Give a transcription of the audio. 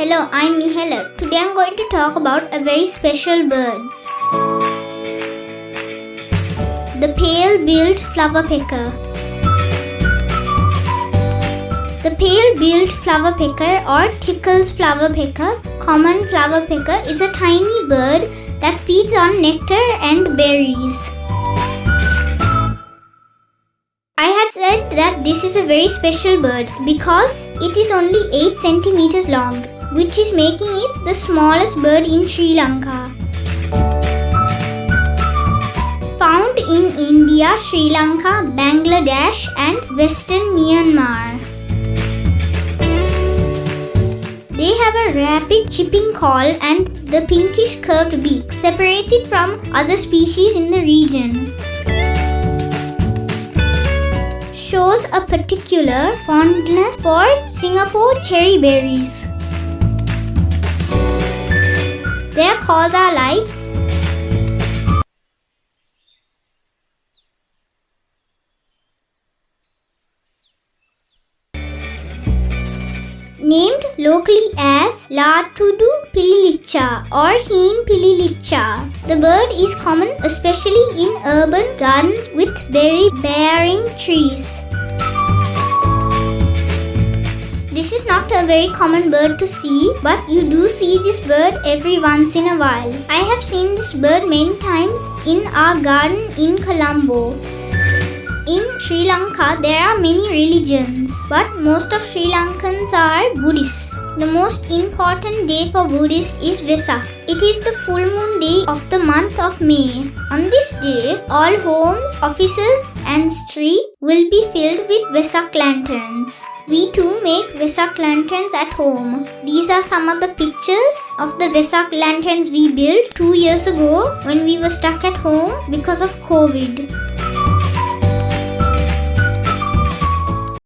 Hello, I'm Mihela. Today I'm going to talk about a very special bird. The pale-billed flowerpecker. The pale-billed flowerpecker or Tickell's flowerpecker, common flowerpecker, is a tiny bird that feeds on nectar and berries. I had said that this is a very special bird because it is only 8 centimeters long, which is making it the smallest bird in Sri Lanka. Found in India, Sri Lanka, Bangladesh and western Myanmar. They have a rapid chirping call and the pinkish curved beak separates it from other species in the region. Shows a particular fondness for Singapore cherry berries. Their calls are like named locally as Thuda Pililichcha or Heen Pililichcha. The bird is common especially in urban gardens with berry-bearing trees. This is not a very common bird to see, but you do see this bird every once in a while. I have seen this bird many times in our garden in Colombo. In Sri Lanka, there are many religions, but most of Sri Lankans are Buddhists. The most important day for Buddhists is Vesak. It is the full moon day of the month of May. On this day, all homes, offices and streets will be filled with Vesak lanterns. We too make Vesak lanterns at home. These are some of the pictures of the Vesak lanterns we built 2 years ago when we were stuck at home because of COVID.